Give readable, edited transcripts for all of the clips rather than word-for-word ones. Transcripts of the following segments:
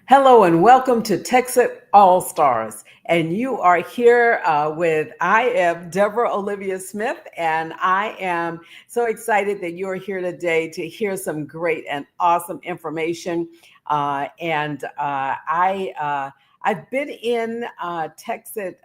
Hello and welcome to Texit AllStars. And you are here I am Deborah Olivia Smith, and I am so excited that you are here today to hear some great and awesome information. I've been in Texit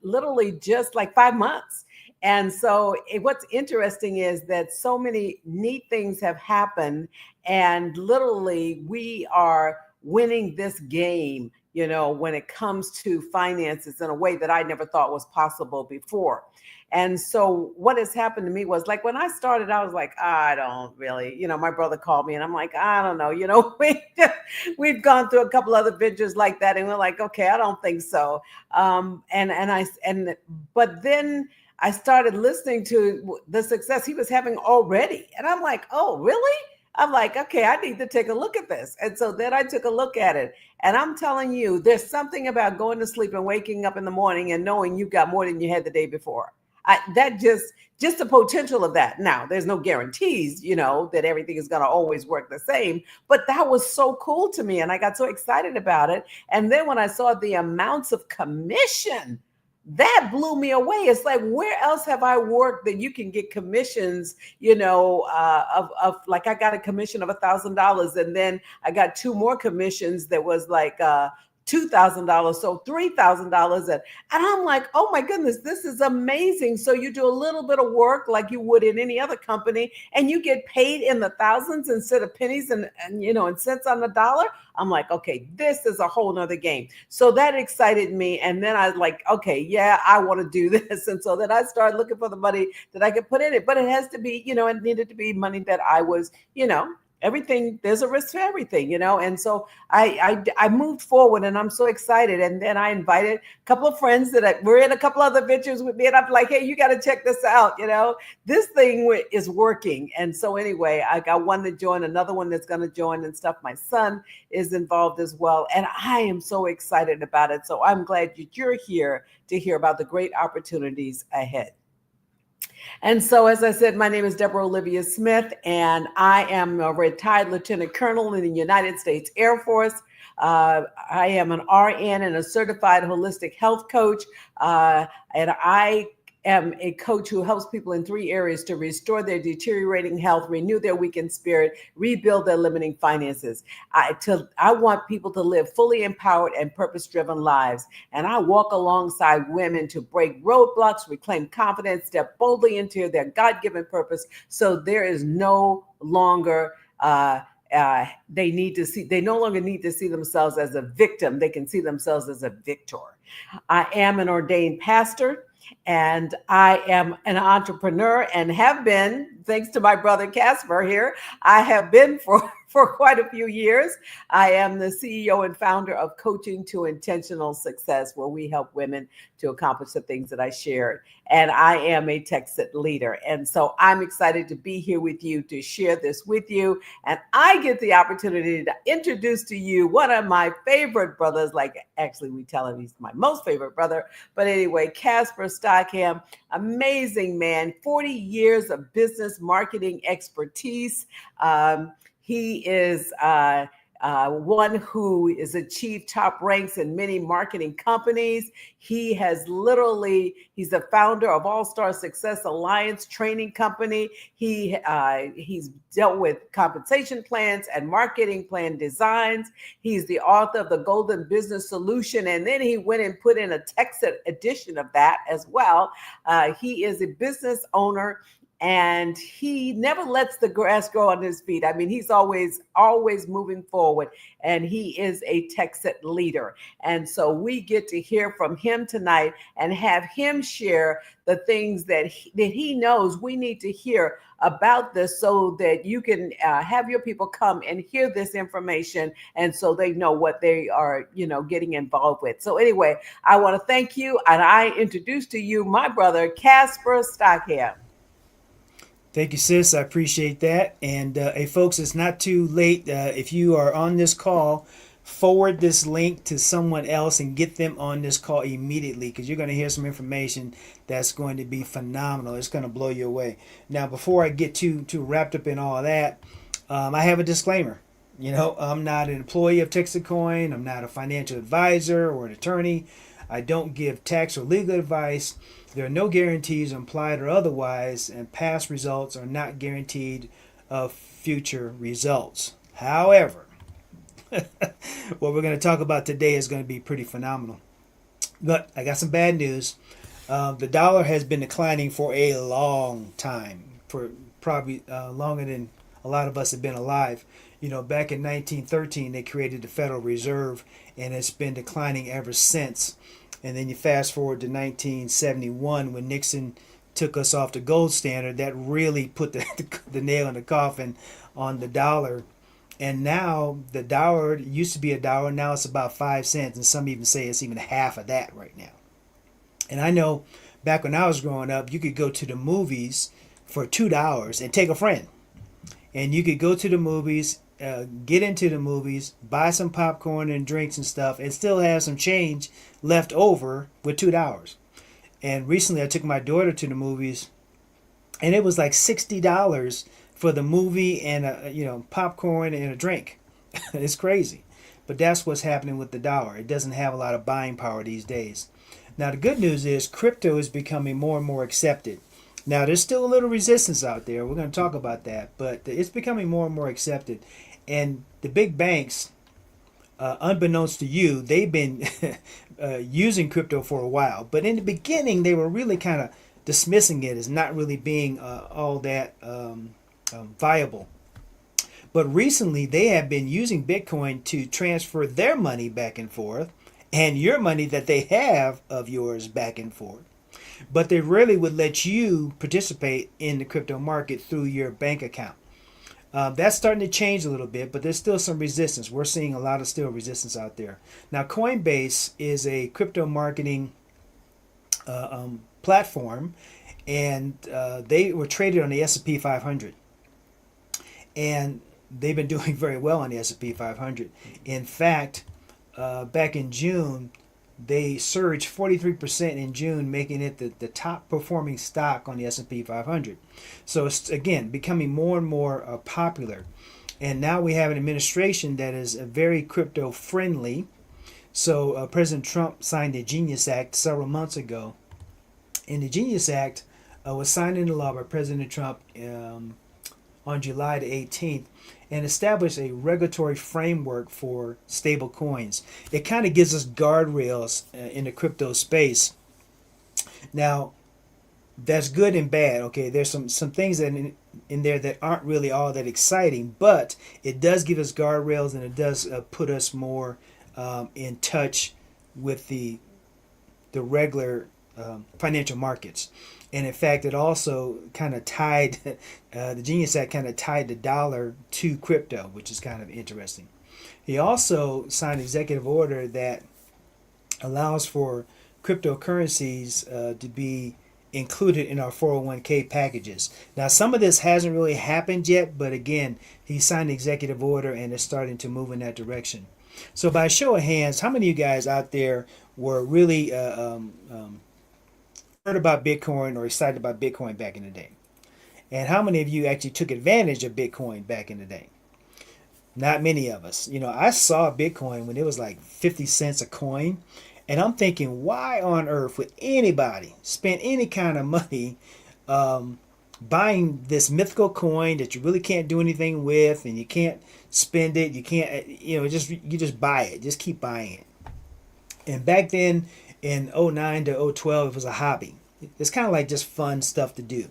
literally just like 5 months. What's interesting is that so many neat things have happened, and literally we are winning this game, when it comes to finances in a way that I never thought was possible before. And so what has happened to me was like when I started, I was like, I don't really, my brother called me and I'm like, I don't know, we've gone through a couple other ventures like that. And we're like, okay, I don't think so. But then I started listening to the success he was having already. And I'm like, oh, really? I'm like, okay, I need to take a look at this. And so then I took a look at it. And I'm telling you, there's something about going to sleep and waking up in the morning and knowing you've got more than you had the day before. Just the potential of that. Now, there's no guarantees, that everything is going to always work the same. But that was so cool to me. And I got so excited about it. And then when I saw the amounts of commission, that blew me away. It's like, where else have I worked that you can get commissions, of like, I got a commission of $1,000, and then I got two more commissions that was like $2,000, so $3,000, and I'm like, oh my goodness, this is amazing. So you do a little bit of work like you would in any other company, and you get paid in the thousands instead of pennies and cents on the dollar. I'm like, okay, this is a whole nother game. So that excited me. And then I was like, okay, yeah, I want to do this. And so then I started looking for the money that I could put in it. But it has to be, it needed to be money that I was, everything, there's a risk to everything, and so I moved forward, and I'm so excited. And then I invited a couple of friends that were in a couple other ventures with me, and I'm like, hey, you got to check this out. This thing is working. And so anyway, I got one to join, another one that's going to join and stuff. My son is involved as well, and I am so excited about it. So I'm glad that you're here to hear about the great opportunities ahead. And so, as I said, my name is Deborah Olivia Smith, and I am a retired lieutenant colonel in the United States Air Force. I am an RN and a certified holistic health coach, and I am a coach who helps people in three areas: to restore their deteriorating health, renew their weakened spirit, rebuild their limiting finances. I want people to live fully empowered and purpose-driven lives. And I walk alongside women to break roadblocks, reclaim confidence, step boldly into their God-given purpose. So there is no longer they no longer need to see themselves as a victim. They can see themselves as a victor. I am an ordained pastor, and I am an entrepreneur, and have been, thanks to my brother Casper here, I have been for quite a few years. I am the CEO and founder of Coaching to Intentional Success, where we help women to accomplish the things that I shared. And I am a Texit leader. And so I'm excited to be here with you to share this with you. And I get the opportunity to introduce to you one of my favorite brothers. Like, actually, we tell him he's my most favorite brother. But anyway, Casper Stockham, amazing man, 40 years of business marketing expertise. He is one who has achieved top ranks in many marketing companies. He's the founder of All-Star Success Alliance training company. He's dealt with compensation plans and marketing plan designs. He's the author of the Golden Business Solution, and then he went and put in a Texit edition of that as well. He is a business owner, and he never lets the grass grow on his feet. I mean, he's always moving forward, and he is a Texit leader. And so we get to hear from him tonight and have him share the things that he knows we need to hear about this, so that you can have your people come and hear this information, and so they know what they are, getting involved with. So anyway, I want to thank you, and I introduce to you my brother, Casper Stockham. Thank you, sis. I appreciate that. And hey, folks, it's not too late. If you are on this call, forward this link to someone else and get them on this call immediately, because you're going to hear some information that's going to be phenomenal. It's going to blow you away. Now, before I get too wrapped up in all that, I have a disclaimer. I'm not an employee of Texit Coin. I'm not a financial advisor or an attorney. I don't give tax or legal advice. There are no guarantees implied or otherwise, and past results are not guaranteed of future results. However, what we're going to talk about today is going to be pretty phenomenal. But I got some bad news. The dollar has been declining for a long time, for probably longer than a lot of us have been alive. Back in 1913, they created the Federal Reserve, and it's been declining ever since. And then you fast forward to 1971 when Nixon took us off the gold standard. That really put the nail in the coffin on the dollar. And now the dollar used to be $1. Now it's about 5 cents, and some even say it's even half of that right now. And I know back when I was growing up, you could go to the movies for $2 and take a friend. And you could go to the movies, get into the movies, buy some popcorn and drinks and stuff, and still have some change left over with $2. And recently I took my daughter to the movies, and it was like $60 for the movie and popcorn and a drink. It's crazy. But that's what's happening with the dollar. It doesn't have a lot of buying power these days. Now the good news is crypto is becoming more and more accepted. Now there's still a little resistance out there. We're going to talk about that, but it's becoming more and more accepted. And the big banks, unbeknownst to you, they've been using crypto for a while. But in the beginning, they were really kind of dismissing it as not really being all that viable. But recently, they have been using Bitcoin to transfer their money back and forth, and your money that they have of yours back and forth. But they rarely would let you participate in the crypto market through your bank account. That's starting to change a little bit, but there's still some resistance. We're seeing a lot of still resistance out there. Now, Coinbase is a crypto marketing platform, and they were traded on the S&P 500. And they've been doing very well on the S&P 500. In fact, back in June, they surged 43% in June, making it the top performing stock on the S&P 500. So it's, again, becoming more and more popular. And now we have an administration that is very crypto friendly. So President Trump signed the Genius Act several months ago. And the Genius Act was signed into law by President Trump on July the 18th, and establish a regulatory framework for stable coins. It kind of gives us guardrails in the crypto space. Now, that's good and bad. Okay, there's some things that in there that aren't really all that exciting, but it does give us guardrails, and it does put us more in touch with the regular financial markets. And in fact, it also kind of tied, the Genius Act kind of tied the dollar to crypto, which is kind of interesting. He also signed an executive order that allows for cryptocurrencies to be included in our 401k packages. Now, some of this hasn't really happened yet, but again, he signed an executive order and it's starting to move in that direction. So by show of hands, how many of you guys out there were really heard about Bitcoin or excited about Bitcoin back in the day? And how many of you actually took advantage of Bitcoin back in the day? Not many of us. I saw Bitcoin when it was like 50 cents a coin. And I'm thinking, why on earth would anybody spend any kind of money buying this mythical coin that you really can't do anything with, and you can't spend it, you can't, you just buy it, just keep buying it. And back then, in 09 to 012, it was a hobby. It's kind of like just fun stuff to do.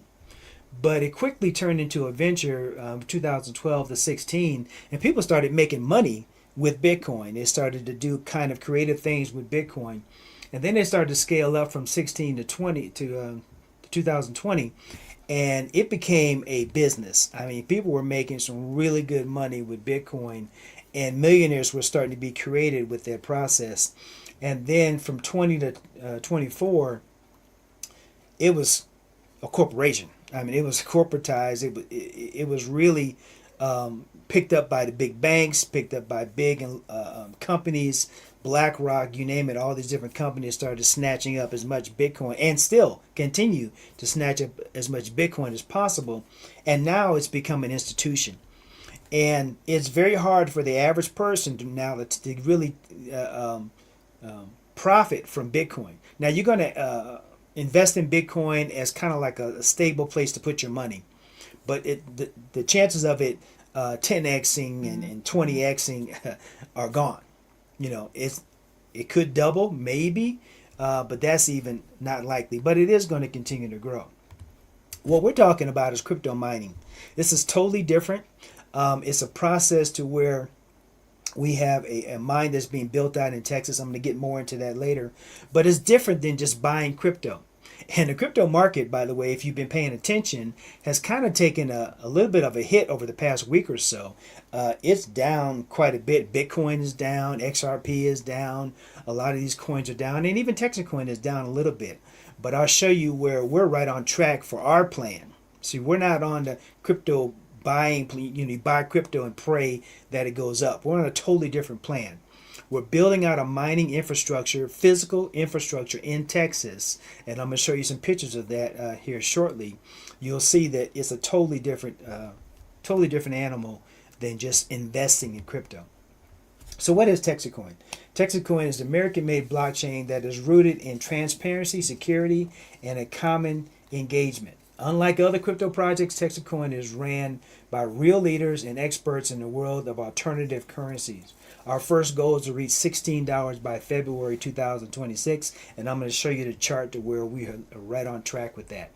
But it quickly turned into a venture 2012 to 16, and people started making money with Bitcoin. They started to do kind of creative things with Bitcoin. And then they started to scale up from 16 to 20 to 2020, and it became a business. I mean, people were making some really good money with Bitcoin, and millionaires were starting to be created with that process. And then from 20 to 24, it was a corporation. I mean, it was corporatized. It was really picked up by the big banks, picked up by big companies, BlackRock, you name it. All these different companies started snatching up as much Bitcoin and still continue to snatch up as much Bitcoin as possible. And now it's become an institution. And it's very hard for the average person to really profit from Bitcoin. Now you're going to invest in Bitcoin as kind of like a stable place to put your money, but the chances of it 10xing and 20xing are gone. You know, it could double maybe, but that's even not likely. But it is going to continue to grow. What we're talking about is crypto mining. This is totally different. It's a process to where we have a mine that's being built out in Texas. I'm going to get more into that later. But it's different than just buying crypto. And the crypto market, by the way, if you've been paying attention, has kind of taken a little bit of a hit over the past week or so. It's down quite a bit. Bitcoin is down. XRP is down. A lot of these coins are down. And even Texit coin is down a little bit. But I'll show you where we're right on track for our plan. See, we're not on the crypto buying, you buy crypto and pray that it goes up. We're on a totally different plan. We're building out a mining infrastructure, physical infrastructure in Texas, and I'm going to show you some pictures of that here shortly. You'll see that it's a totally different animal than just investing in crypto. So what is Texit coin? Texit coin is an American-made blockchain that is rooted in transparency, security, and a common engagement. Unlike other crypto projects, Texit coin is ran by real leaders and experts in the world of alternative currencies. Our first goal is to reach $16 by February 2026, and I'm going to show you the chart to where we are right on track with that.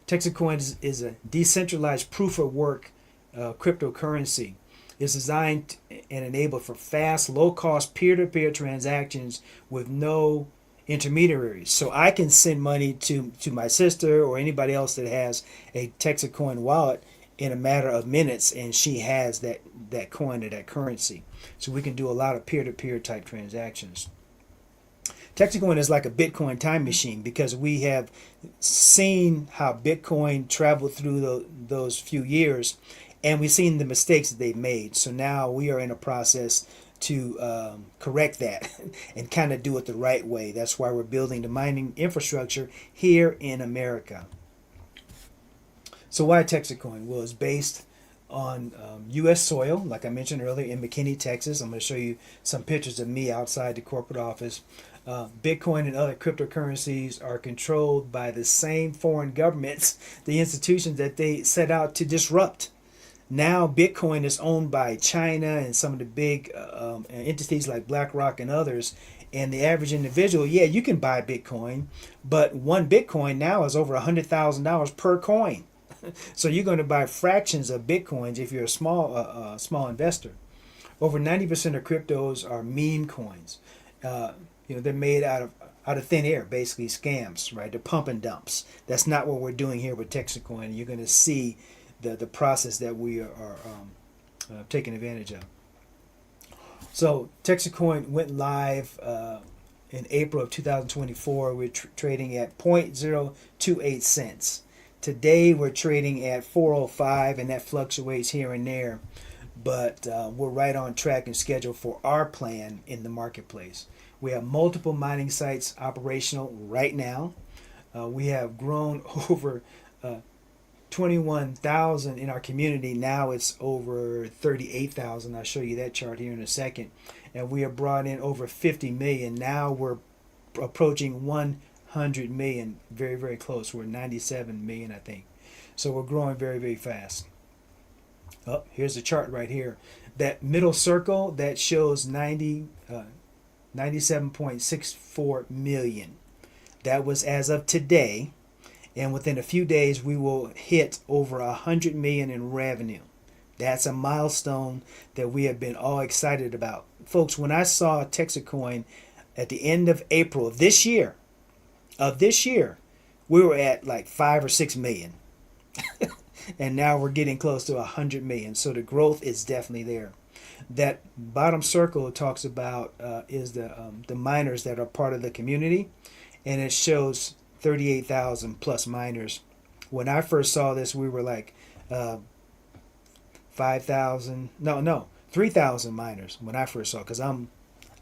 Texit coin is a decentralized proof of work cryptocurrency. It's designed and enabled for fast, low-cost peer-to-peer transactions with no intermediaries. So I can send money to my sister or anybody else that has a Texit coin wallet in a matter of minutes, and she has that coin or that currency. So we can do a lot of peer-to-peer type transactions. Texit coin is like a Bitcoin time machine because we have seen how Bitcoin traveled through those few years, and we've seen the mistakes that they've made. So now we are in a process to correct that and kind of do it the right way. That's why we're building the mining infrastructure here in America. So why Texit coin? Well, it's based on U.S. soil, like I mentioned earlier, in McKinney, Texas. I'm going to show you some pictures of me outside the corporate office. Bitcoin and other cryptocurrencies are controlled by the same foreign governments, the institutions that they set out to disrupt. Now Bitcoin is owned by China and some of the big entities like BlackRock and others. And the average individual, yeah, you can buy Bitcoin, but one Bitcoin now is over $100,000 per coin. So you're going to buy fractions of Bitcoins if you're a small investor. Over 90% of cryptos are meme coins. They're made out of thin air, basically scams, right? They're pump and dumps. That's not what we're doing here with Texit coin. You're going to see the process that we are taking advantage of. So Texit coin went live in April of 2024. We're trading at 0.028 cents. Today we're trading at 4.05, and that fluctuates here and there, but we're right on track and scheduled for our plan in the marketplace. We have multiple mining sites operational right now. We have grown over 21,000 in our community. Now it's over 38,000. I'll show you that chart here in a second. And we have brought in over 50 million. Now we're approaching 100 million, very, very close. We're 97 million, I think. So we're growing very, very fast. Oh, here's the chart right here. That middle circle, that shows 97.64 million. That was as of today. And within a few days, we will hit over 100 million in revenue. That's a milestone that we have been all excited about. Folks, when I saw Texit coin at the end of April of this year, we were at like 5 or 6 million. And now we're getting close to 100 million. So the growth is definitely there. That bottom circle talks about is the miners that are part of the community. And it shows 38,000 plus miners. When I first saw this, we were like 3,000 miners when I first saw it, because I'm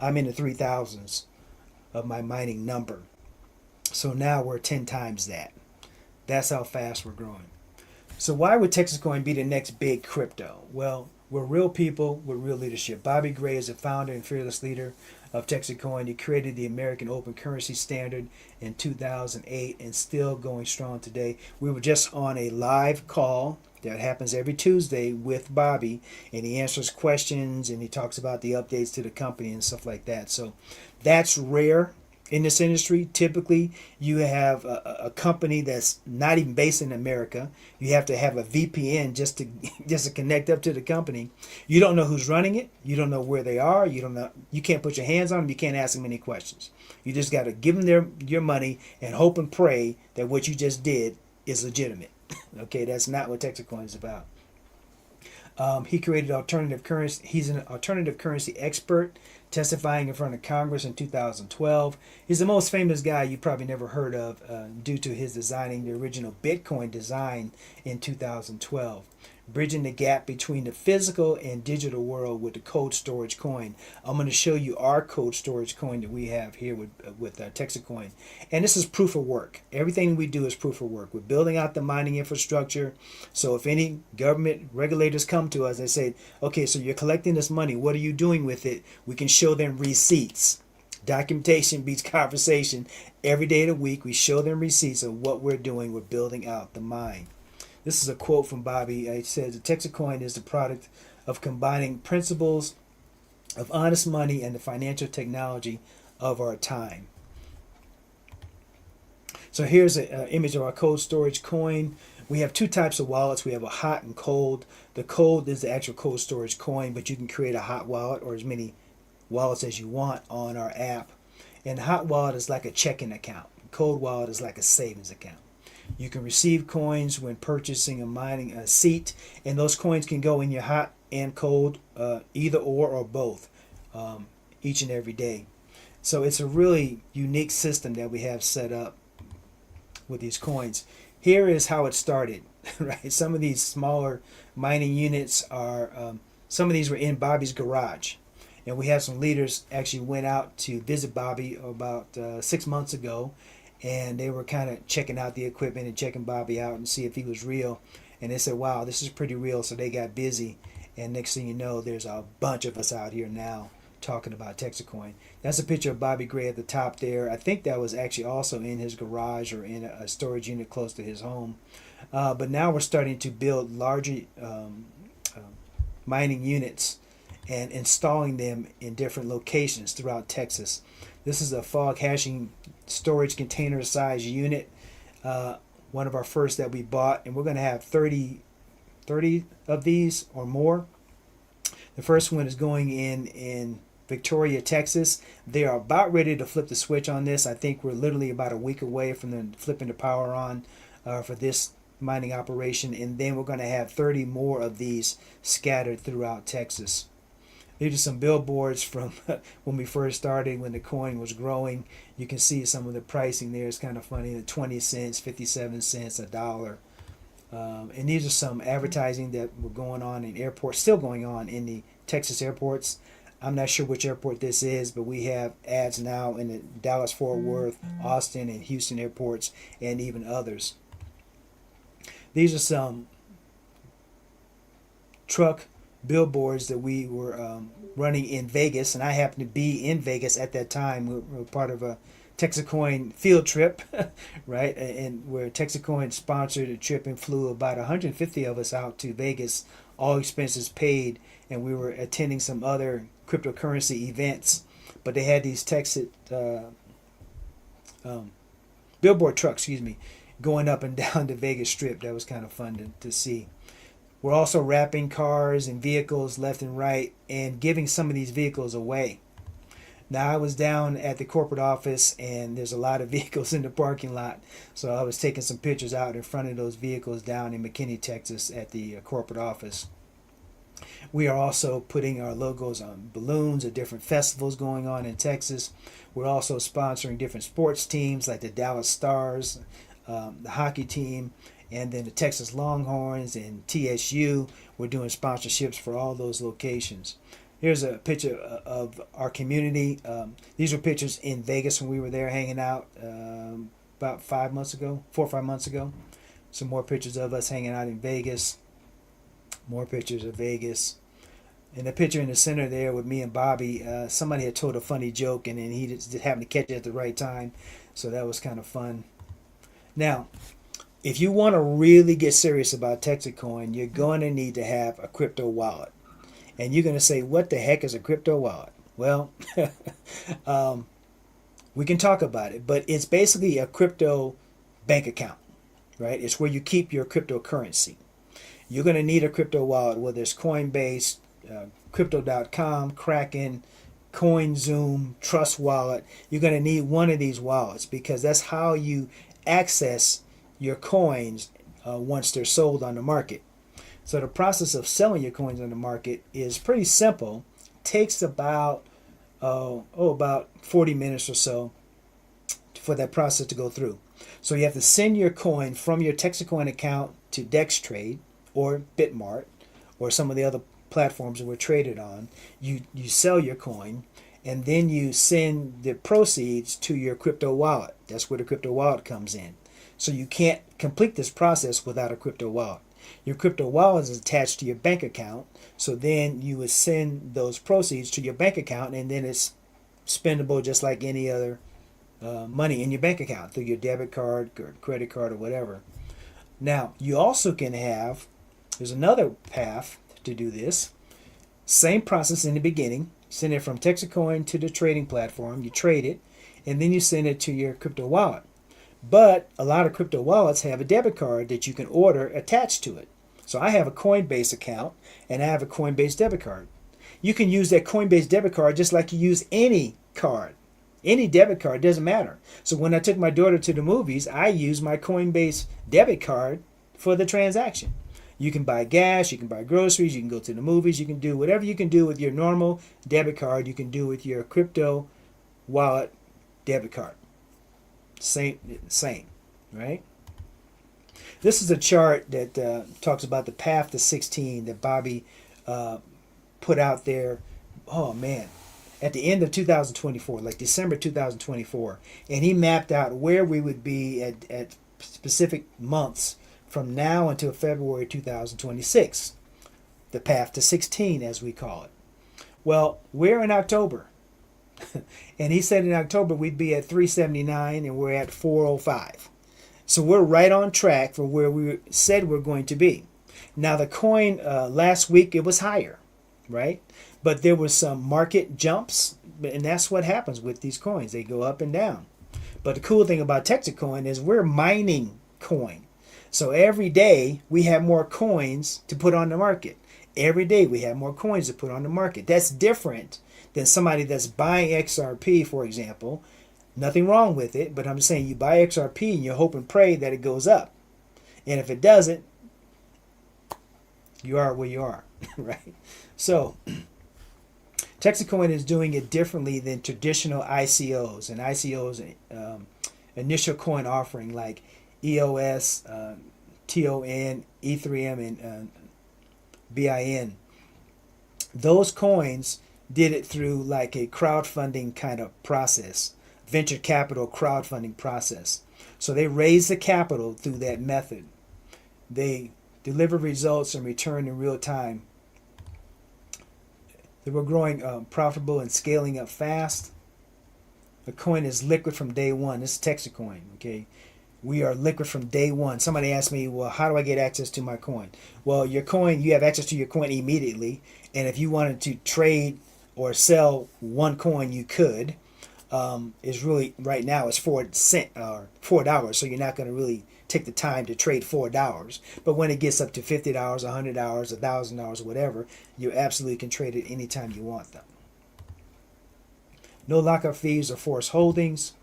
in the 3,000s of my mining number. So now we're 10 times that. That's how fast we're growing. So why would Texit coin be the next big crypto? Well, We're real people with real leadership. Bobby Gray is the founder and fearless leader of Texas Coin. He created the American Open Currency Standard in 2008 and still going strong today. We were just on a live call that happens every Tuesday with Bobby, and he answers questions and he talks about the updates to the company and stuff like that. So that's rare in this industry. Typically, you have a company that's not even based in America. You have to have a VPN just to just to connect up to the company. You don't know who's running it. You don't know where they are. You don't know. You can't put your hands on them. You can't ask them any questions. You just got to give them your money and hope and pray that what you just did is legitimate. Okay, that's not what Texas Coin is about. He created alternative currency. He's an alternative currency expert, testifying in front of Congress in 2012. He's the most famous guy you probably never heard of due to his designing the original Bitcoin design in 2012. Bridging the gap between the physical and digital world with the cold storage coin. I'm going to show you our cold storage coin that we have here with Texas Coin. And this is proof of work. Everything we do is proof of work. We're building out the mining infrastructure. So if any government regulators come to us and say, okay, so you're collecting this money, what are you doing with it? We can show them receipts. Documentation beats conversation. Every day of the week, we show them receipts of what we're doing. We're building out the mine. This is a quote from Bobby. It says, the Texas Coin is the product of combining principles of honest money and the financial technology of our time. So here's an image of our cold storage coin. We have two types of wallets. We have a hot and cold. The cold is the actual cold storage coin, but you can create a hot wallet or as many wallets as you want on our app. And the hot wallet is like a checking account. Cold wallet is like a savings account. You can receive coins when purchasing a mining seat, and those coins can go in your hot and cold, either or both, each and every day. So it's a really unique system that we have set up with these coins. Here is how it started, right? Some of these smaller mining units are, some of these were in Bobby's garage. And we had some leaders actually went out to visit Bobby about 6 months ago, and they were kind of checking out the equipment and checking Bobby out and see if he was real. And they said, wow, this is pretty real. So they got busy. And next thing you know, there's a bunch of us out here now talking about Texas Coin. That's a picture of Bobby Gray at the top there. I think that was actually also in his garage or in a storage unit close to his home. But now we're starting to build larger mining units and installing them in different locations throughout Texas. This is a fog hashing storage container size unit, one of our first that we bought, and we're going to have 30 of these or more. The first one is going in Victoria, Texas. They are about ready to flip the switch on this. I think we're literally about a week away from them flipping the power on for this mining operation, and then we're going to have 30 more of these scattered throughout Texas. These are some billboards from when we first started, when the coin was growing. You can see some of the pricing there. It's kind of funny, the 20 cents, 57 cents, $1. And these are some advertising that were going on in airports, still going on in the Texas airports. I'm not sure which airport this is, but we have ads now in the Dallas, Fort Worth, Austin, and Houston airports, and even others. These are some truck billboards that we were running in Vegas, and I happened to be in Vegas at that time. We were part of a Texas Coin field trip, right? And where Texas Coin sponsored a trip and flew about 150 of us out to Vegas, all expenses paid, and we were attending some other cryptocurrency events. But they had these Texas billboard trucks, going up and down the Vegas Strip. That was kind of fun to see. We're also wrapping cars and vehicles left and right and giving some of these vehicles away. Now, I was down at the corporate office, and there's a lot of vehicles in the parking lot. So I was taking some pictures out in front of those vehicles down in McKinney, Texas at the corporate office. We are also putting our logos on balloons at different festivals going on in Texas. We're also sponsoring different sports teams like the Dallas Stars, the hockey team, and then the Texas Longhorns and TSU. We're doing sponsorships for all those locations. Here's a picture of our community. These were pictures in Vegas when we were there hanging out about 4 or 5 months ago. Some more pictures of us hanging out in Vegas. More pictures of Vegas. In the picture in the center there with me and Bobby, somebody had told a funny joke, and then he just happened to catch it at the right time. So that was kind of fun. Now, if you want to really get serious about Texit Coin, you're going to need to have a crypto wallet. And you're going to say, what the heck is a crypto wallet? Well, we can talk about it, but it's basically a crypto bank account, right? It's where you keep your cryptocurrency. You're going to need a crypto wallet, whether it's Coinbase, Crypto.com, Kraken, CoinZoom, Trust Wallet. You're going to need one of these wallets because that's how you access your coins once they're sold on the market. So the process of selling your coins on the market is pretty simple. It takes about 40 minutes or so for that process to go through. So you have to send your coin from your Texit Coin account to DexTrade or Bitmart or some of the other platforms that we're traded on. You sell your coin, and then you send the proceeds to your crypto wallet. That's where the crypto wallet comes in. So you can't complete this process without a crypto wallet. Your crypto wallet is attached to your bank account, so then you would send those proceeds to your bank account, and then it's spendable just like any other money in your bank account through your debit card or credit card or whatever. Now, you also can have, there's another path to do this. Same process in the beginning. Send it from Texit Coin to the trading platform. You trade it, and then you send it to your crypto wallet. But a lot of crypto wallets have a debit card that you can order attached to it. So I have a Coinbase account, and I have a Coinbase debit card. You can use that Coinbase debit card just like you use any card. Any debit card, doesn't matter. So when I took my daughter to the movies, I used my Coinbase debit card for the transaction. You can buy gas, you can buy groceries, you can go to the movies, you can do whatever you can do with your normal debit card, you can do with your crypto wallet debit card. Same, right? This is a chart that talks about the path to 16 that Bobby put out there. Oh man, at the end of 2024, like December 2024, and he mapped out where we would be at specific months from now until February 2026. The path to 16, as we call it. Well, we're in October. And he said in October we'd be at 379 and we're at 405. So we're right on track for where we said we're going to be. Now the coin last week, it was higher, right? But there was some market jumps, and that's what happens with these coins. They go up and down. But the cool thing about Texit Coin is we're mining coin. So every day we have more coins to put on the market. Every day we have more coins to put on the market. That's different than somebody that's buying XRP, for example. Nothing wrong with it, but I'm saying you buy XRP and you hope and pray that it goes up. And if it doesn't, you are where you are, right? So Texit Coin is doing it differently than traditional ICOs. And ICOs, initial coin offering like EOS, TON, Ethereum, and BIN. Those coins did it through like a crowdfunding kind of process, venture capital crowdfunding process. So they raise the capital through that method. They deliver results and return in real time. They were growing profitable and scaling up fast. The coin is liquid from day one. This is Texit Coin, okay? We are liquid from day one. Somebody asked me, well, how do I get access to my coin? Well, your coin, you have access to your coin immediately. And if you wanted to trade or sell one coin, you could. Is really, right now, it's 4 cents or $4. So you're not going to really take the time to trade $4. But when it gets up to $50, $100, $1,000, whatever, you absolutely can trade it anytime you want them. No lockup fees or forced holdings.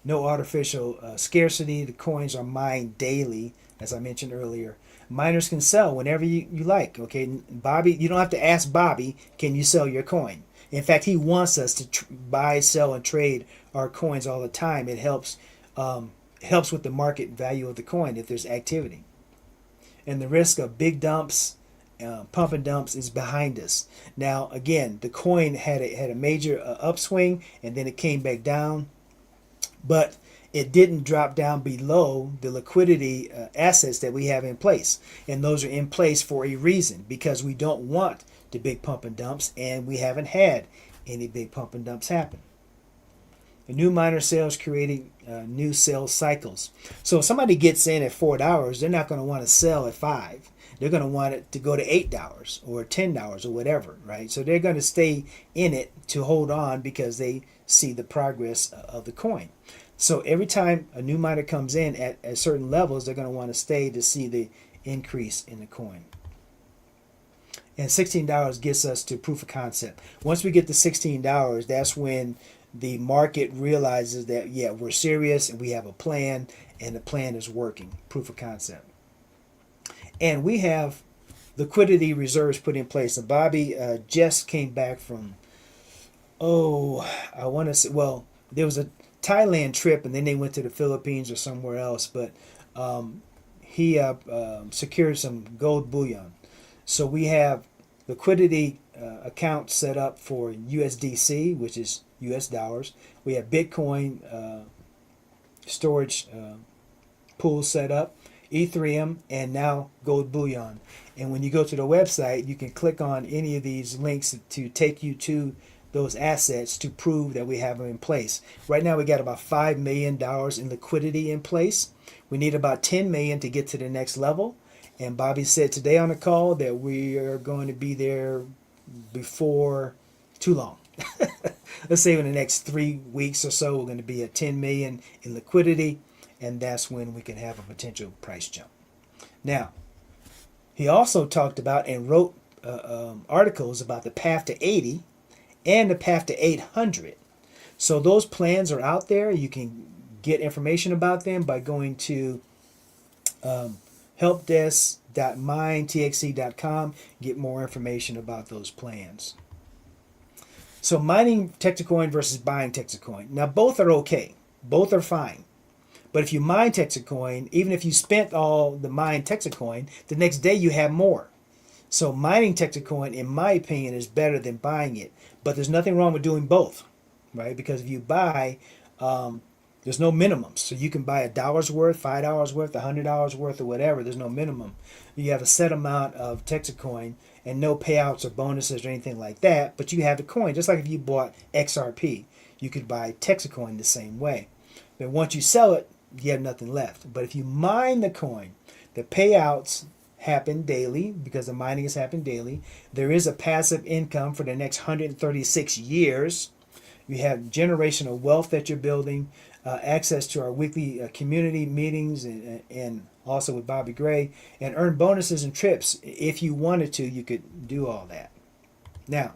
No artificial scarcity. The coins are mined daily, as I mentioned earlier. Miners can sell whenever you like. Okay, Bobby, you don't have to ask Bobby, can you sell your coin? In fact, he wants us to buy, sell, and trade our coins all the time. It helps with the market value of the coin if there's activity. And the risk of big dumps, pump and dumps is behind us. Now, again, the coin had a major upswing, and then it came back down. But it didn't drop down below the liquidity assets that we have in place. And those are in place for a reason, because we don't want the big pump and dumps, and we haven't had any big pump and dumps happen. The new miner sales creating new sales cycles. So if somebody gets in at $4, they're not going to want to sell at $5. They're going to want it to go to $8 or $10 or whatever, right? So they're going to stay in it to hold on because they see the progress of the coin. So every time a new miner comes in at certain levels, they're going to want to stay to see the increase in the coin. And $16 gets us to proof of concept. Once we get to $16, that's when the market realizes that, yeah, we're serious and we have a plan and the plan is working. Proof of concept. And we have liquidity reserves put in place. And Bobby just came back from, I want to say, well, there was a Thailand trip and then they went to the Philippines or somewhere else, but he secured some gold bullion. So we have liquidity account set up for USDC, which is US dollars. We have Bitcoin storage pool set up, Ethereum, and now gold bullion. And when you go to the website, you can click on any of these links to take you to those assets to prove that we have them in place. Right now we got about $5 million in liquidity in place. We need about $10 million to get to the next level. And Bobby said today on the call that we are going to be there before too long. Let's say in the next 3 weeks or so, we're going to be at 10 million in liquidity, and that's when we can have a potential price jump. Now, he also talked about and wrote articles about the path to 80 and the path to 800. So those plans are out there. You can get information about them by going to helpdesk.mindtxc.com. Get more information about those plans. So mining Texit versus buying Texit. Now both are okay. Both are fine. But if you mine Texit, even if you spent all the mined Texit, the next day you have more. So mining Texit, in my opinion, is better than buying it. But there's nothing wrong with doing both, right? Because if you buy, there's no minimums. So you can buy $1 worth, $5 worth, $100 worth, or whatever. There's no minimum. You have a set amount of Texit and no payouts or bonuses or anything like that. But you have the coin. Just like if you bought XRP, you could buy Texit the same way. But once you sell it, you have nothing left. But if you mine the coin, the payouts happen daily because the mining is happening daily. There is a passive income for the next 136 years. You have generational wealth that you're building, access to our weekly community meetings and also with Bobby Gray, and earn bonuses and trips. If you wanted to, you could do all that. Now,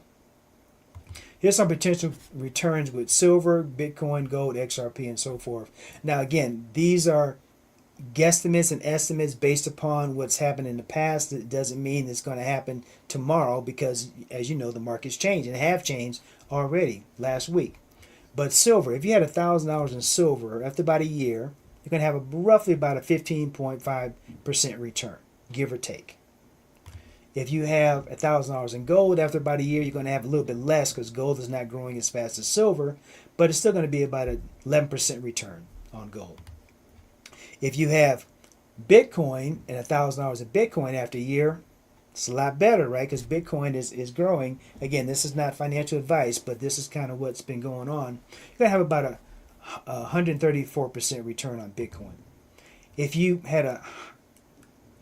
here's some potential returns with silver, Bitcoin, gold, XRP, and so forth. Now, again, these are guesstimates and estimates based upon what's happened in the past. It doesn't mean it's going to happen tomorrow because, as you know, the market's changed and have changed already last week. But silver, if you had $1,000 in silver, after about a year, you're going to have roughly about a 15.5% return, give or take. If you have $1,000 in gold, after about a year, you're going to have a little bit less because gold is not growing as fast as silver, but it's still going to be about an 11% return on gold. If you have Bitcoin and $1,000 in Bitcoin after a year, it's a lot better, right? Because Bitcoin is growing. Again, this is not financial advice, but this is kind of what's been going on. You're going to have about a 134% return on Bitcoin. If you had a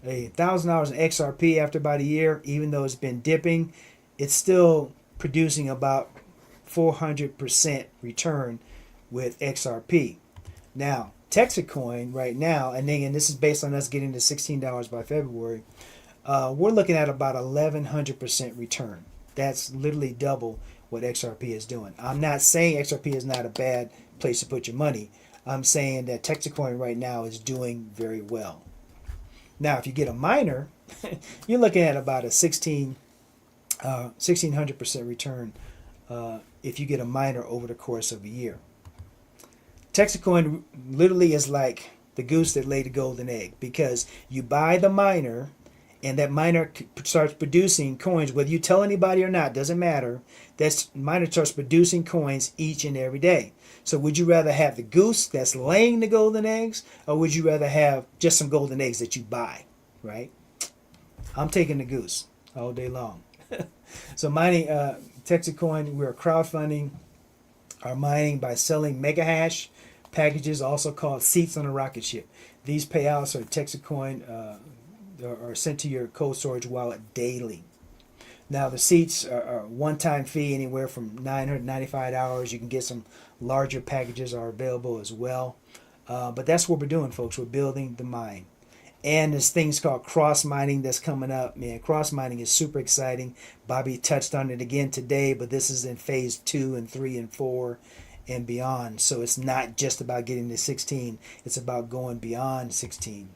$1,000 in XRP after about a year, even though it's been dipping, it's still producing about 400% return with XRP. Now, Texit right now, and again, this is based on us getting to $16 by February, we're looking at about 1,100% return. That's literally double what XRP is doing. I'm not saying XRP is not a bad place to put your money. I'm saying that Texit right now is doing very well. Now, if you get a miner, you're looking at about a 1,600% return if you get a miner over the course of a year. Texit literally is like the goose that laid the golden egg because you buy the miner and that miner starts producing coins, whether you tell anybody or not, doesn't matter. That miner starts producing coins each and every day. So would you rather have the goose that's laying the golden eggs, or would you rather have just some golden eggs that you buy, right? I'm taking the goose all day long. So mining, Texit Coin, we're crowdfunding our mining by selling mega hash packages, also called seats on a rocket ship. These payouts are Texit Coin are sent to your cold storage wallet daily. Now the seats are one-time fee anywhere from $995. You can get some larger packages are available as well. But that's what we're doing, folks. We're building the mine. And there's things called cross mining that's coming up. Man, cross mining is super exciting. Bobby touched on it again today, but this is in phase 2 and 3 and 4 and beyond. So it's not just about getting to 16, it's about going beyond 16.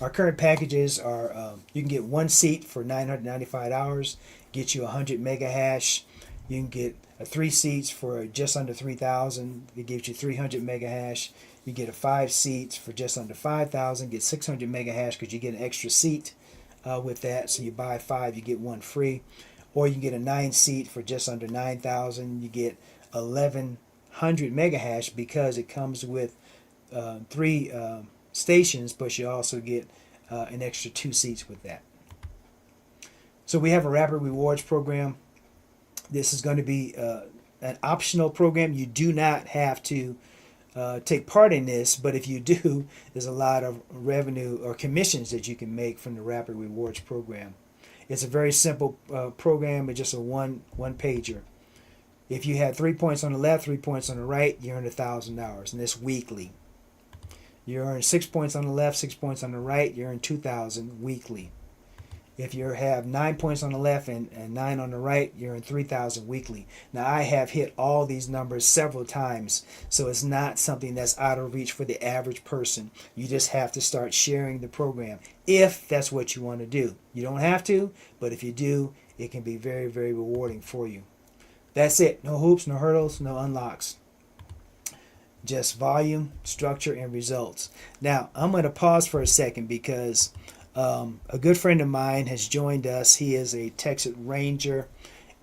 Our current packages are you can get one seat for $995, get you 100 mega hash. You can get 3 seats for just under 3,000. It gives you 300 mega hash. You get a 5 seats for just under 5,000. Get 600 mega hash because you get an extra seat with that. So you buy 5, you get 1 free. Or you can get a 9 seat for just under 9,000. You get 1,100 mega hash because it comes with 3 stations, but you also get an extra 2 seats with that. So we have a rapid rewards program. This is going to be an optional program. You do not have to take part in this, but if you do, there's a lot of revenue or commissions that you can make from the rapid rewards program. It's a very simple program. It's just a one pager. If you had 3 points on the left, 3 points on the right, you earn $1,000, and it's weekly. You earn 6 points on the left, 6 points on the right, you earn $2,000 weekly. If you have 9 points on the left and 9 on the right, you earn $3,000 weekly. Now I have hit all these numbers several times, so it's not something that's out of reach for the average person. You just have to start sharing the program if that's what you want to do. You don't have to, but if you do, it can be very, very rewarding for you. That's it. No hoops, no hurdles, no unlocks. Just volume, structure, and results. Now, I'm going to pause for a second because a good friend of mine has joined us. He is a Texas Ranger.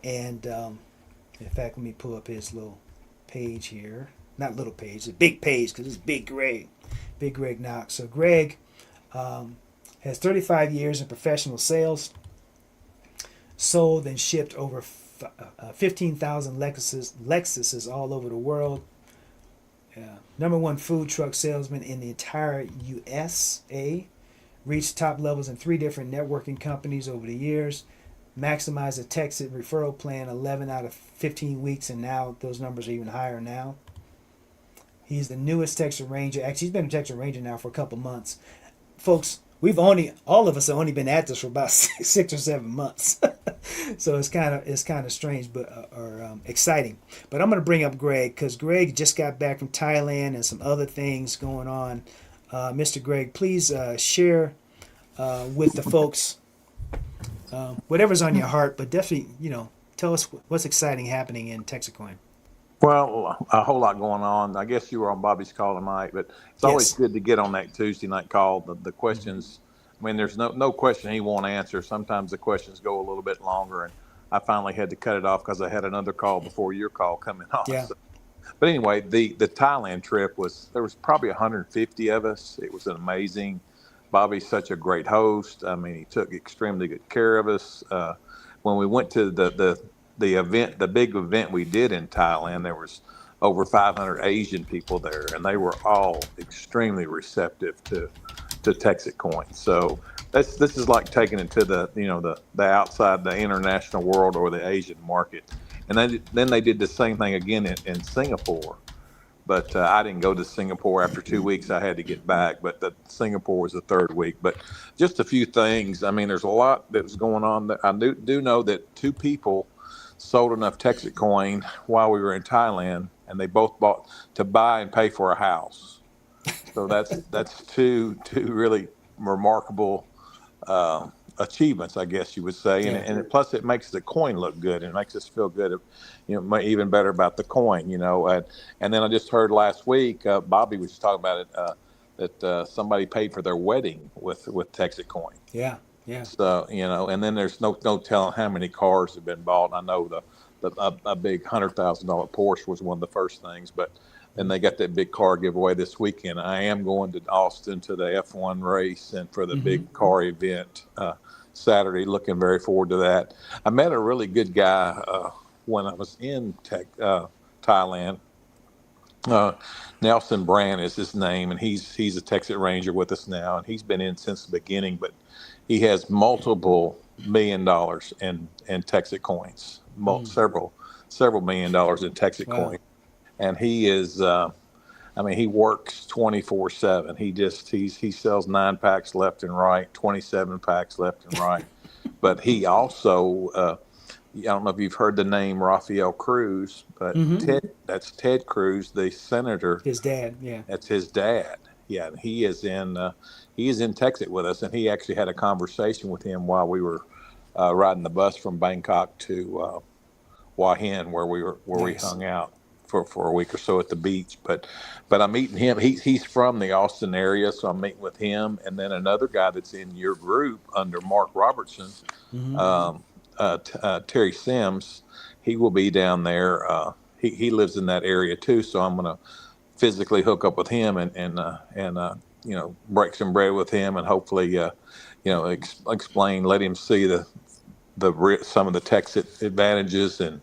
And in fact, let me pull up his little page here. Not little page, a big page because it's Big Greg. Big Greg Knox. So Greg has 35 years in professional sales. Sold and shipped over 15,000 Lexuses all over the world. Number 1 food truck salesman in the entire USA. Reached top levels in 3 different networking companies over the years. Maximized the Texit referral plan 11 out of 15 weeks, and now those numbers are even higher now. He's the newest Texas Ranger. Actually, he's been a Texas Ranger now for a couple months. Folks, all of us have only been at this for about 6 or 7 months. So it's kind of strange, but exciting. But I'm going to bring up Greg because Greg just got back from Thailand and some other things going on. Mr. Greg, please share with the folks whatever's on your heart, but definitely, tell us what's exciting happening in Texit Coin. Well, a whole lot going on. I guess you were on Bobby's call tonight, but it's always good to get on that Tuesday night call. The questions, I mean, there's no question he won't answer. Sometimes the questions go a little bit longer, and I finally had to cut it off because I had another call before your call coming on. Yeah. But anyway, the Thailand trip there was probably 150 of us. It was amazing. Bobby's such a great host. I mean, he took extremely good care of us. When we went to the event, the big event we did in Thailand, there was over 500 Asian people there, and they were all extremely receptive to Texit Coin. So this is like taking it to the outside, the international world or the Asian market. And then they did the same thing again in Singapore. But I didn't go to Singapore after 2 weeks. I had to get back. But Singapore was the 3rd week. But just a few things. I mean, there's a lot that was going on. I do know that 2 people sold enough Texit Coin while we were in Thailand, and they both bought to buy and pay for a house. So that's two really remarkable achievements, I guess you would say, and plus it makes the coin look good, and it makes us feel good, even better about the coin, and then I just heard last week Bobby was talking about it that somebody paid for their wedding with Texit Coin. Yeah. So and then there's no telling how many cars have been bought. I know a big $100,000 Porsche was one of the first things, but then they got that big car giveaway this weekend. I am going to Austin to the F1 race and for the big car event Saturday. Looking very forward to that. I met a really good guy when I was in Thailand. Uh, Nelson Brand is his name, and he's a Texas Ranger with us now, and he's been in since the beginning. But he has multiple $1 million in Texas coins, several $1 million in Texas Wow. coins, and he is. I mean, he works 24/7. He sells 9 packs left and right, 27 packs left and right. But he also, I don't know if you've heard the name Rafael Cruz, but Mm-hmm. that's Ted Cruz, the senator. His dad. Yeah. That's his dad. Yeah, and he is in Texas with us, and he actually had a conversation with him while we were riding the bus from Bangkok to Hua Hin, where we Nice. hung out for a week or so at the beach. But I'm meeting him. He's from the Austin area, so I'm meeting with him, and then another guy that's in your group under Mark Robertson, Mm-hmm. Terry Sims. He will be down there. He lives in that area too, so I'm gonna physically hook up with him and break some bread with him, and hopefully explain, let him see some of the Texas advantages, and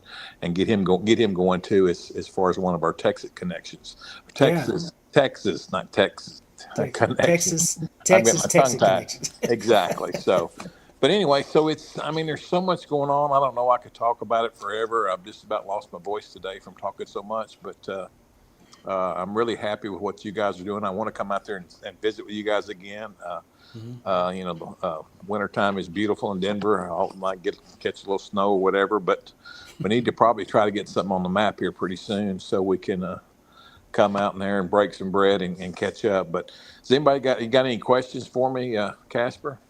get him going too, as far as one of our Texas connections. Yeah. Texas, not Texas connections. Texas, I've got Texas, my tongue Texas tied. connections. Exactly. So, but anyway, so there's so much going on. I don't know. I could talk about it forever. I've just about lost my voice today from talking so much, but I'm really happy with what you guys are doing. I want to come out there and visit with you guys again. Wintertime is beautiful in Denver. I might catch a little snow or whatever, but we need to probably try to get something on the map here pretty soon so we can come out in there and break some bread and catch up. But has anybody got any questions for me, Casper?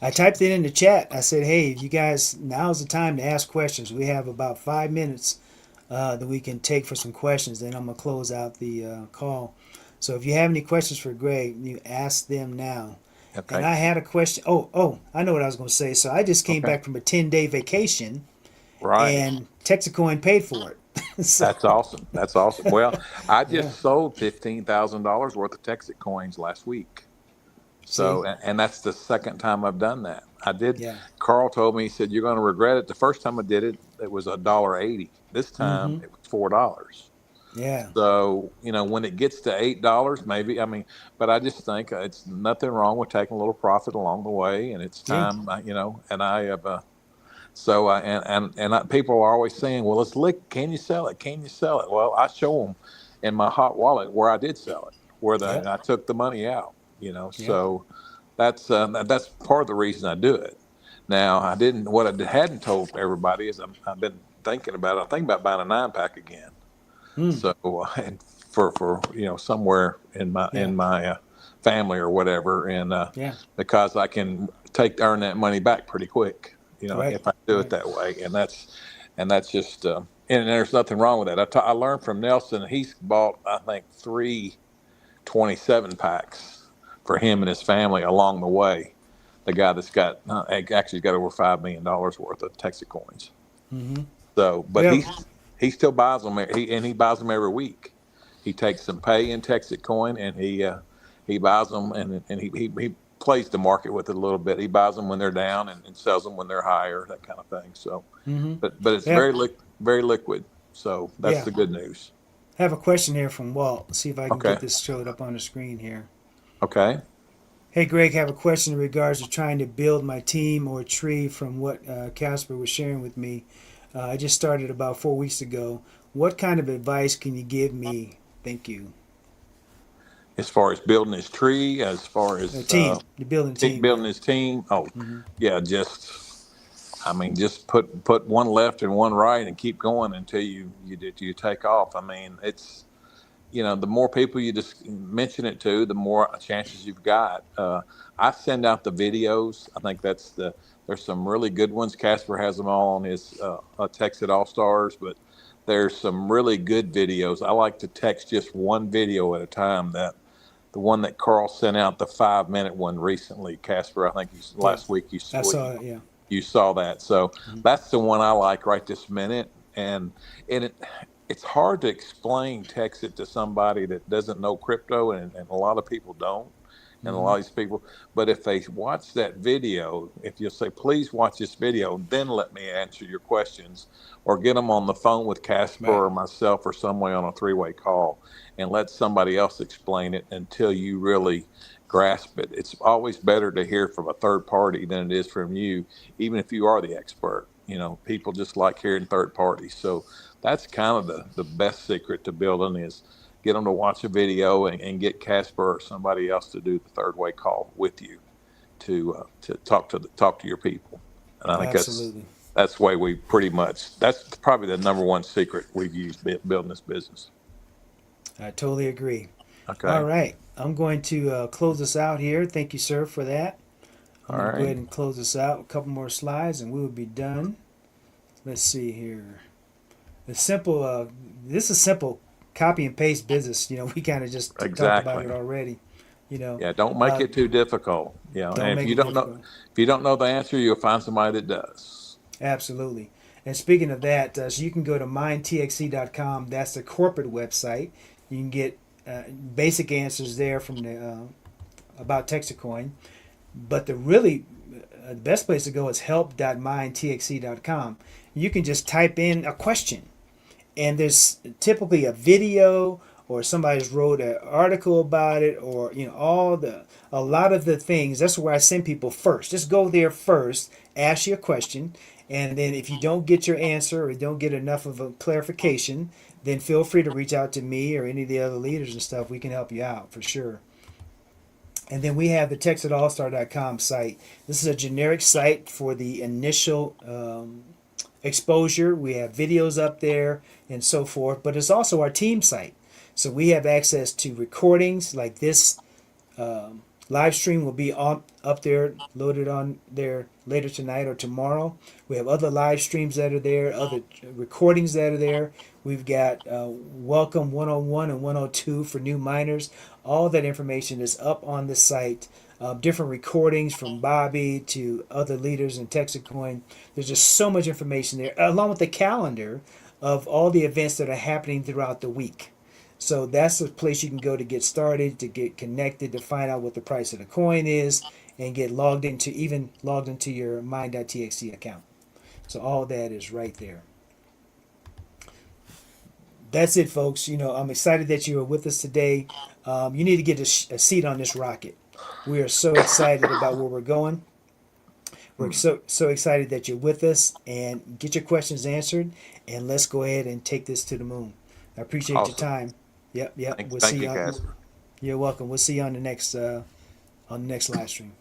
I typed it in the chat. I said, "Hey, you guys, now's the time to ask questions. We have about 5 minutes that we can take for some questions. Then I'm gonna close out the call. So if you have any questions for Greg, you ask them now." And Okay. I had a question. Oh, I know what I was going to say. So I just came Okay. back from a 10-day vacation, Right. and Texacoin paid for it. So That's awesome. That's awesome. Well, I yeah, just sold $15,000 worth of Texas coins last week. see, So, and that's the second time I've done that. I did. yeah, Carl told me, he said, "You're going to regret it." The first time I did it, it was $1.80. This time mm-hmm, it was $4. yeah, So, when it gets to $8, maybe, but I just think it's nothing wrong with taking a little profit along the way. And it's yeah, time, and I have, people are always saying, "Well, let's look, can you sell it? Can you sell it?" Well, I show them in my hot wallet where I did sell it, where yep, I took the money out, yep, so that's part of the reason I do it. Now, what I hadn't told everybody is I've been thinking about it. I'm thinking about buying a 9 pack again. mm, So, and for somewhere in my yeah, family or whatever, and yeah, because I can earn that money back pretty quick, right, if I do it right, that way, and that's just and there's nothing wrong with that. I learned from Nelson. He's bought, I think, 3 27 packs for him and his family along the way. The guy that's got actually got over $5 million worth of Texas coins. mm-hmm, So, but yep, he still buys them. He buys them every week. He takes some pay in Texas coin, and he buys them, and he plays the market with it a little bit. He buys them when they're down and sells them when they're higher, that kind of thing. So, mm-hmm, but it's yep, very liquid. So that's yeah. the good news. I have a question here from Walt. Let's see if I can Okay. get this showed up on the screen here. Okay. Hey Greg, I have a question in regards to trying to build my team or tree from what Casper was sharing with me. I just started about 4 weeks ago. What kind of advice can you give me? Thank you. As far as building his tree, as far A as team. You're building a team, building yeah. his team. Oh, Mm-hmm. yeah. Just put one left and one right and keep going until you take off. It's the more people you just mention it to, the more chances you've got. I send out the videos. I think there's some really good ones. Casper has them all on his Texit AllStars, but there's some really good videos. I like to text just one video at a time. The one that Carl sent out, the 5 minute one recently, Casper, I think Yeah, last week I saw it. Yeah. you saw that. So Mm-hmm. that's the one I like right this minute. And it's hard to explain Texit to somebody that doesn't know crypto, and a lot of people don't. and a lot of these people. But if they watch that video, if you'll say, please watch this video, then let me answer your questions, or get them on the phone with Casper Right. or myself or some way on a three-way call, and let somebody else explain it until you really grasp it. It's always better to hear from a third party than it is from you, even if you are the expert. You know, people just like hearing third parties. So that's kind of the best secret to building is get them to watch a video, and get Casper or somebody else to do the third way call with you to talk to your people. And I think Absolutely. that's the way we that's probably the number one secret we've used building this business. I totally agree. All Okay. right. I'm going to close this out here. Thank you, sir, for that. I'm All going to go right. ahead and close this out. A couple more slides and we will be done. Let's see here. The simple, this is simple copy and paste business. You know, we kind of just talked about Exactly. it already. You know, Yeah. Don't make it too difficult. You know, don't and make it difficult. if you don't know the answer, you'll find somebody that does. Absolutely. And speaking of that, so you can go to mindtxe.com. That's the corporate website. You can get basic answers there from the about Texacoin. But the really the best place to go is help.mindtxe.com. You can just type in a question, and there's typically a video or somebody's wrote an article about it, or you know a lot of the things. That's where I send people first. Just go there first, ask you a question, and then if you don't get your answer or don't get enough of a clarification, then feel free to reach out to me or any of the other leaders and stuff. We can help you out for sure. And then we have the Texit AllStar.com site. This is a generic site for the initial exposure. We have videos up there and so forth, but it's also our team site. So we have access to recordings like this live stream will be up there, loaded on there later tonight or tomorrow. We have other live streams that are there, other recordings that are there. We've got Welcome 101 and 102 for new miners. All that information is up on the site. Different recordings from Bobby to other leaders in Texacoin. There's just so much information there, along with the calendar of all the events that are happening throughout the week. So that's the place you can go to get started, to get connected, to find out what the price of the coin is, and get logged into your mind.txt account. So all that is right there. That's it, folks. You know, I'm excited that you are with us today. You need to get a seat on this rocket. We are so excited about where we're going. We're so excited that you're with us, and get your questions answered, and let's go ahead and take this to the moon. I appreciate your time. Yep. Thank you, Casper. You're welcome. We'll see you on the next live stream.